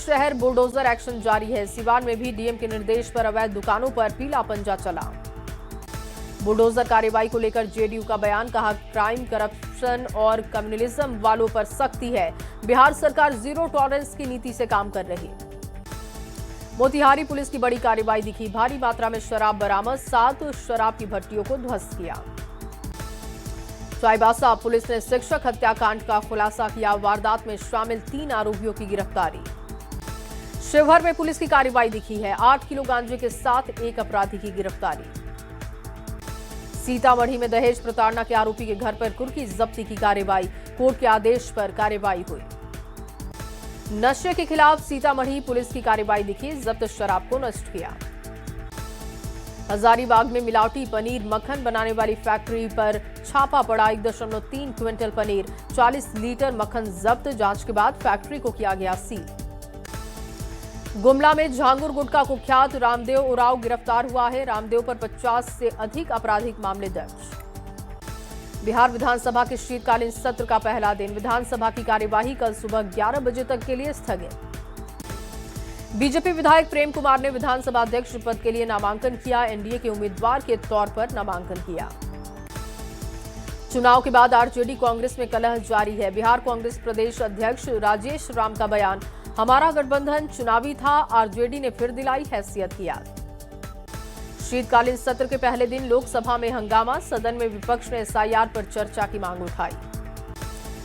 शहर bulldozer action जारी है। सिवान में भी डीएम के निर्देश पर अवैध दुकानों पर पीला पंजा चला। बुलडोजर कार्रवाई को लेकर जेडीयू का बयान, कहा क्राइम, करप्शन और कम्युनलिज्म वालों पर सख्ती है। बिहार सरकार जीरो टॉलरेंस की नीति से काम कर रही। मोतिहारी पुलिस की बड़ी कार्रवाई दिखी। भारी मात्रा में शराब बरामद, 7 शराब की भट्टियों को ध्वस्त किया। चाईबासा पुलिस ने शिक्षक हत्याकांड का खुलासा किया। वारदात में शामिल 3 आरोपियों की गिरफ्तारी। शिवहर में पुलिस की कार्रवाई दिखी है। 8 किलो गांजे के साथ एक अपराधी की गिरफ्तारी। सीतामढ़ी में दहेज प्रताड़ना के आरोपी के घर पर कुर्की जब्ती की कार्रवाई। कोर्ट के आदेश पर कार्रवाई हुई। नशे के खिलाफ सीतामढ़ी पुलिस की कार्रवाई दिखी। जब्त शराब को नष्ट किया। हजारीबाग में मिलावटी पनीर मक्खन बनाने वाली फैक्ट्री पर छापा पड़ा। 1.3 क्विंटल पनीर, 40 लीटर मक्खन जब्त। जांच के बाद फैक्ट्री को किया गया सील। गुमला में झांगुर गुटखा कुख्यात रामदेव उरांव गिरफ्तार हुआ है। रामदेव पर 50 से अधिक आपराधिक मामले दर्ज। बिहार विधानसभा के शीतकालीन सत्र का पहला दिन। विधानसभा की कार्यवाही कल सुबह 11 बजे तक के लिए स्थगित। बीजेपी विधायक प्रेम कुमार ने विधानसभा अध्यक्ष पद के लिए नामांकन किया। एनडीए के उम्मीदवार के तौर पर नामांकन किया। चुनाव के बाद आरजेडी कांग्रेस में कलह जारी है। बिहार कांग्रेस प्रदेश अध्यक्ष राजेश राम का बयान, हमारा गठबंधन चुनावी था, आरजेडी ने फिर दिलाई हैसियत की याद। शीतकालीन सत्र के पहले दिन लोकसभा में हंगामा। सदन में विपक्ष ने एसआईआर पर चर्चा की मांग उठाई।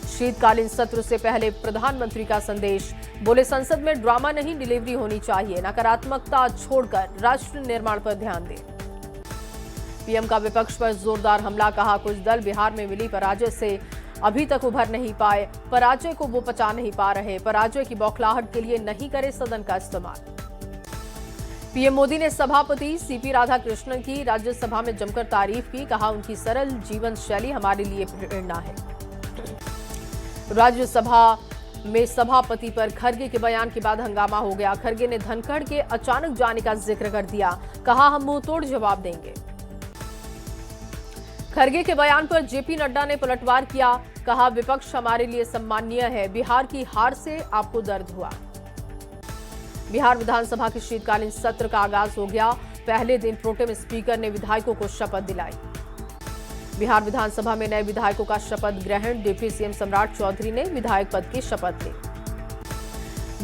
शीतकालीन सत्र से पहले प्रधानमंत्री का संदेश, बोले संसद में ड्रामा नहीं, डिलीवरी होनी चाहिए। नकारात्मकता छोड़कर राष्ट्र निर्माण पर ध्यान दें। पीएम का विपक्ष पर जोरदार हमला, कहा कुछ दल बिहार में मिली पराजय से अभी तक उभर नहीं पाए, पराजय को वो पचा नहीं पा रहे। पराजय की बौखलाहट के लिए नहीं करे सदन का इस्तेमाल। पीएम मोदी ने सभापति सीपी राधाकृष्णन की राज्यसभा में जमकर तारीफ की, कहा उनकी सरल जीवन शैली हमारे लिए प्रेरणा है। राज्यसभा में सभापति पर खरगे के बयान के बाद हंगामा हो गया। खरगे ने धनखड़ के अचानक जाने का जिक्र कर दिया, कहा हम मुंहतोड़ जवाब देंगे। खरगे के बयान पर जेपी नड्डा ने पलटवार किया, कहा विपक्ष हमारे लिए सम्माननीय है, बिहार की हार से आपको दर्द हुआ। बिहार विधानसभा के शीतकालीन सत्र का आगाज हो गया। पहले दिन प्रोटेम स्पीकर ने विधायकों को शपथ दिलाई। बिहार विधानसभा में नए विधायकों का शपथ ग्रहण। डिप्टी सीएम सम्राट चौधरी ने विधायक पद की शपथ ली।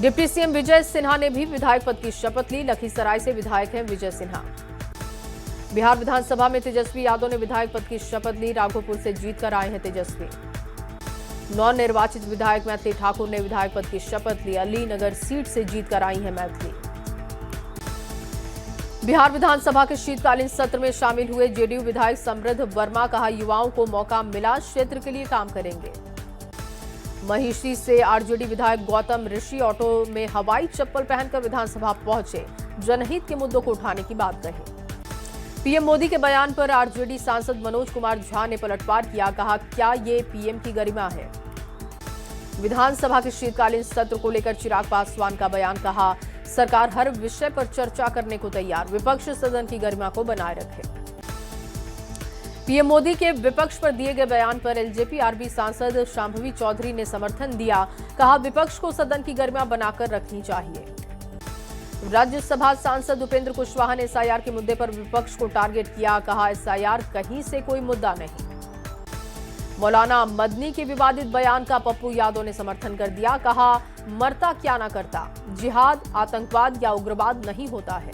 डिप्टी सीएम विजय सिन्हा ने भी विधायक पद की शपथ ली। लखीसराय से विधायक हैं विजय सिन्हा। बिहार विधानसभा में तेजस्वी यादव ने विधायक पद की शपथ ली। राघोपुर से जीतकर आए हैं तेजस्वी। नवनिर्वाचित विधायक मैथिली ठाकुर ने विधायक पद की शपथ ली। अलीनगर सीट से जीतकर आई हैं मैथिली। बिहार विधानसभा के शीतकालीन सत्र में शामिल हुए जेडीयू विधायक समृद्ध वर्मा, कहा युवाओं को मौका मिला, क्षेत्र के लिए काम करेंगे। महिषी से आरजेडी विधायक गौतम ऋषि ऑटो में हवाई चप्पल पहनकर विधानसभा पहुंचे। जनहित के मुद्दों को उठाने की बात कही। पीएम मोदी के बयान पर आरजेडी सांसद मनोज कुमार झा ने पलटवार किया, कहा क्या ये पीएम की गरिमा है। विधानसभा के शीतकालीन सत्र को लेकर चिराग पासवान का बयान, कहा सरकार हर विषय पर चर्चा करने को तैयार, विपक्ष सदन की गरिमा को बनाए रखे। पीएम मोदी के विपक्ष पर दिए गए बयान पर एलजेपी आरबी सांसद शांभवी चौधरी ने समर्थन दिया, कहा विपक्ष को सदन की गरिमा बनाकर रखनी चाहिए। राज्यसभा सांसद उपेंद्र कुशवाहा ने एसआईआर के मुद्दे पर विपक्ष को टारगेट किया, कहा एसआईआर कहीं से कोई मुद्दा नहीं। मौलाना मदनी के विवादित बयान का पप्पू यादव ने समर्थन कर दिया, कहा मरता क्या ना करता, जिहाद, आतंकवाद या उग्रवाद नहीं होता है।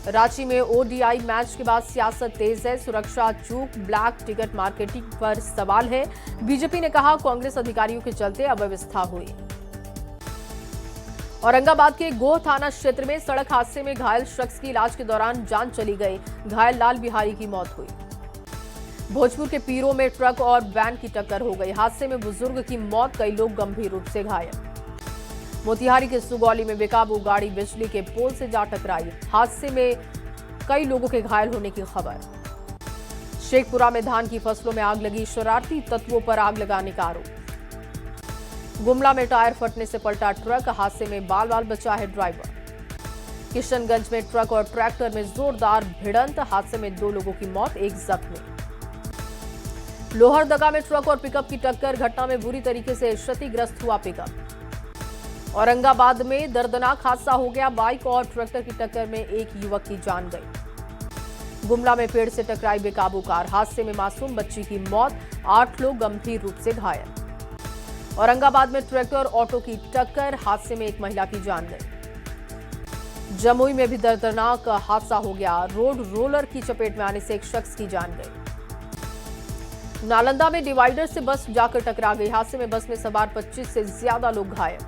रांची में ओडीआई मैच के बाद सियासत तेज है। सुरक्षा चूक, ब्लैक टिकट मार्केटिंग पर सवाल है। बीजेपी ने कहा कांग्रेस अधिकारियों के चलते अव्यवस्था हुई। औरंगाबाद के गोह थाना क्षेत्र में सड़क हादसे में घायल शख्स की इलाज के दौरान जान चली गई। घायल लाल बिहारी की मौत हुई। भोजपुर के पीरो में ट्रक और वैन की टक्कर हो गई। हादसे में बुजुर्ग की मौत, कई लोग गंभीर रूप से घायल। मोतिहारी के सुगौली में बेकाबू गाड़ी बिजली के पोल से जा टकराई। हादसे में कई लोगों के घायल होने की खबर। शेखपुरा में धान की फसलों में आग लगी। शरारती तत्वों पर आग लगाने का आरोप। गुमला में टायर फटने से पलटा ट्रक। हादसे में बाल बाल बचा है ड्राइवर। किशनगंज में ट्रक और ट्रैक्टर में जोरदार भिड़ंत। हादसे में 2 लोगों की मौत, 1 जख्मी। लोहरदगा में ट्रक और पिकअप की टक्कर। घटना में बुरी तरीके से क्षतिग्रस्त हुआ पिकअप। औरंगाबाद में दर्दनाक हादसा हो गया। बाइक और ट्रैक्टर की टक्कर में एक युवक की जान गई। गुमला में पेड़ से टकराई बेकाबू कार। हादसे में मासूम बच्ची की मौत, 8 लोग गंभीर रूप से घायल। औरंगाबाद में ट्रैक्टर और ऑटो की टक्कर, हादसे में एक महिला की जान गई। जमुई में भी दर्दनाक हादसा हो गया। रोड रोलर की चपेट में आने से एक शख्स की जान गई। नालंदा में डिवाइडर से बस जाकर टकरा गई। हादसे में बस में सवार 25 से ज्यादा लोग घायल।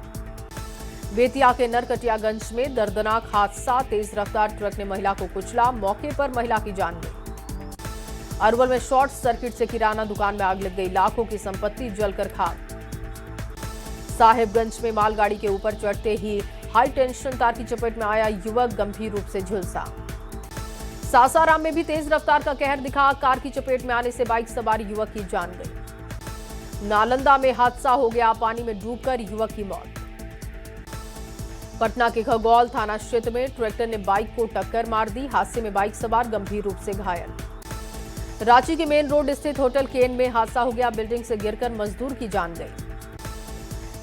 बेतिया के नरकटियागंज में दर्दनाक हादसा। तेज रफ्तार ट्रक ने महिला को कुचला, मौके पर महिला की जान गई। अरवल में शॉर्ट सर्किट से किराना दुकान में आग लग गई। लाखों की संपत्ति जलकर खाक। साहिबगंज में मालगाड़ी के ऊपर चढ़ते ही हाई टेंशन तार की चपेट में आया युवक, गंभीर रूप से झुलसा। सासाराम में भी तेज रफ्तार का कहर दिखा। कार की चपेट में आने से बाइक सवार युवक की जान गई। नालंदा में हादसा हो गया। पानी में डूबकर युवक की मौत। पटना के खगौल थाना क्षेत्र में ट्रैक्टर ने बाइक को टक्कर मार दी। हादसे में बाइक सवार गंभीर रूप से घायल। रांची के मेन रोड स्थित होटल केन में हादसा हो गया। बिल्डिंग से गिरकर मजदूर की जान गई।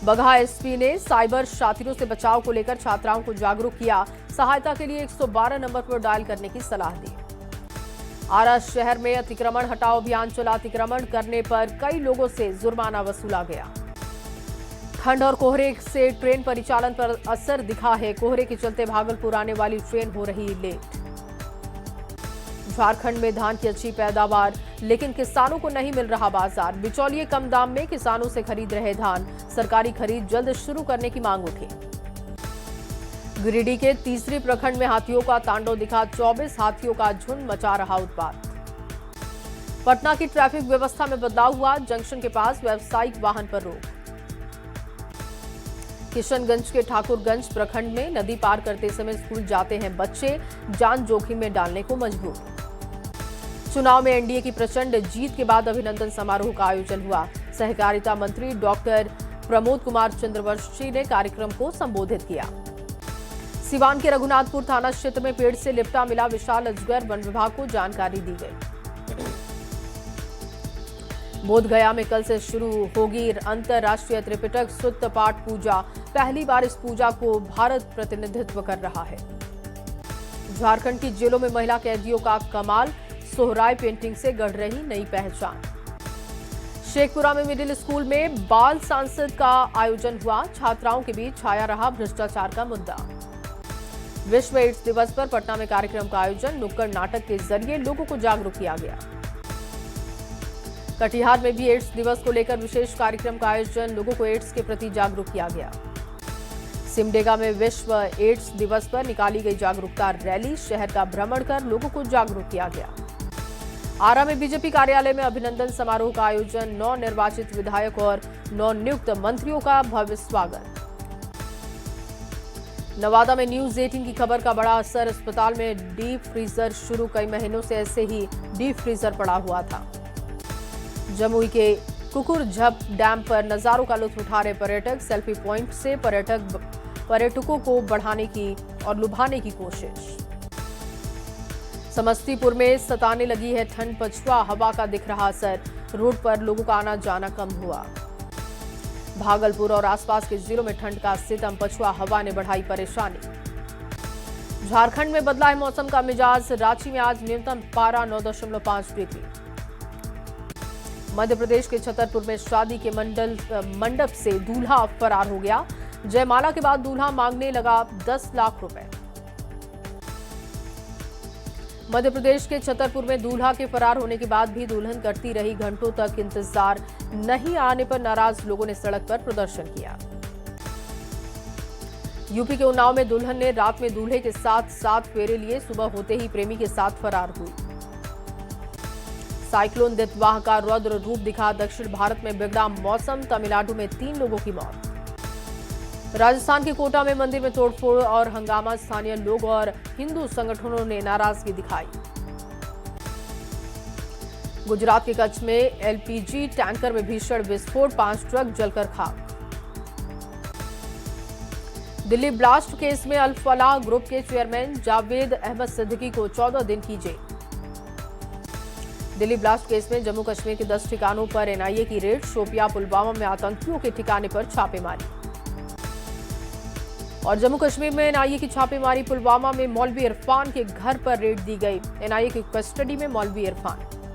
बगहा एसपी ने साइबर शातिरों से बचाव को लेकर छात्राओं को जागरूक किया। सहायता के लिए 112 नंबर पर डायल करने की सलाह दी। आरा शहर में अतिक्रमण हटाओ अभियान चला। अतिक्रमण करने पर कई लोगों से जुर्माना वसूला गया। ठंड और कोहरे से ट्रेन परिचालन पर असर दिखा है। कोहरे के चलते भागलपुर आने वाली ट्रेन हो रही लेट। झारखंड में धान की अच्छी पैदावार, लेकिन किसानों को नहीं मिल रहा बाजार। बिचौलिए कम दाम में किसानों से खरीद रहे धान। सरकारी खरीद जल्द शुरू करने की मांग उठी। गिरिडीह के तीसरी प्रखंड में हाथियों का तांडव दिखा। 24 हाथियों का झुंड मचा रहा उत्पात। पटना की ट्रैफिक व्यवस्था में बदलाव हुआ। जंक्शन के पास व्यावसायिक वाहन पर रोक। किशनगंज के ठाकुरगंज प्रखंड में नदी पार करते समय स्कूल जाते हैं बच्चे, जान जोखिम में डालने को मजबूर। चुनाव में एनडीए की प्रचंड जीत के बाद अभिनंदन समारोह का आयोजन हुआ। सहकारिता मंत्री डॉक्टर प्रमोद कुमार चंद्रवंशी ने कार्यक्रम को संबोधित किया। सिवान के रघुनाथपुर थाना क्षेत्र में पेड़ से लिपटा मिला विशाल अजगर। वन विभाग को जानकारी दी गई। बोधगया में कल से शुरू होगी अंतर्राष्ट्रीय त्रिपिटक सुत्त पाठ पूजा। पहली बार इस पूजा को भारत प्रतिनिधित्व कर रहा है। झारखंड की जेलों में महिला कैदियों का कमाल। सोहराय पेंटिंग से गढ़ रही नई पहचान। शेखपुरा में मिडिल स्कूल में बाल सांसद का आयोजन हुआ। छात्राओं के बीच छाया रहा भ्रष्टाचार का मुद्दा। विश्व एड्स दिवस पर पटना में कार्यक्रम का आयोजन। नुक्कड़ नाटक के जरिए लोगों को जागरूक किया गया। कटिहार में भी एड्स दिवस को लेकर विशेष कार्यक्रम का आयोजन। लोगों को एड्स के प्रति जागरूक किया गया। सिमडेगा में विश्व एड्स दिवस पर निकाली गई जागरूकता रैली। शहर का भ्रमण कर लोगों को जागरूक किया गया। आरा में बीजेपी कार्यालय में अभिनंदन समारोह का आयोजन। 9 निर्वाचित विधायक और 9 नियुक्त मंत्रियों का भव्य स्वागत। नवादा में न्यूज 18 की खबर का बड़ा असर। अस्पताल में डीप फ्रीजर शुरू। कई महीनों से ऐसे ही डीप फ्रीजर पड़ा हुआ था। जमुई के कुकुरझप डैम पर नजारों का लुत्फ उठा रहे पर्यटक। सेल्फी पॉइंट से पर्यटकों को बढ़ाने की और लुभाने की कोशिश। समस्तीपुर में सताने लगी है ठंड। पछुआ हवा का दिख रहा असर। रोड पर लोगों का आना जाना कम हुआ। भागलपुर और आसपास के जिलों में ठंड का सितम। पछुआ हवा ने बढ़ाई परेशानी। झारखंड में बदला है मौसम का मिजाज। रांची में आज न्यूनतम पारा 9.5 डिग्री। मध्य प्रदेश के छतरपुर में शादी के मंडप से दूल्हा फरार हो गया। जयमाला के बाद दूल्हा मांगने लगा 10 लाख रुपए। मध्य प्रदेश के छतरपुर में दूल्हा के फरार होने के बाद भी दुल्हन करती रही। घंटों तक इंतजार। नहीं आने पर नाराज लोगों ने सड़क पर प्रदर्शन किया। यूपी के उन्नाव में दुल्हन ने रात में दूल्हे के साथ 7 फेरे लिए। सुबह होते ही प्रेमी के साथ फरार हुई। साइक्लोन दितवाह का रौद्र रूप दिखा। दक्षिण भारत में बिगड़ा मौसम। तमिलनाडु में 3 लोगों की मौत। राजस्थान के कोटा में मंदिर में तोड़फोड़ और हंगामा। स्थानीय लोग और हिंदू संगठनों ने नाराजगी दिखाई। गुजरात के कच्छ में एलपीजी टैंकर में भीषण विस्फोट। 5 ट्रक जलकर खाक। दिल्ली ब्लास्ट केस में अल-फलाह ग्रुप के चेयरमैन जावेद अहमद सिद्दीकी को 14 दिन की जेल। दिल्ली ब्लास्ट केस में जम्मू कश्मीर के 10 ठिकानों पर एनआईए की रेड। शोपियां पुलवामा में आतंकियों के ठिकाने पर छापेमारी। और जम्मू कश्मीर में एनआईए की छापेमारी, पुलवामा में मौलवी इरफान के घर पर रेड दी गई। एनआईए की कस्टडी में मौलवी इरफान।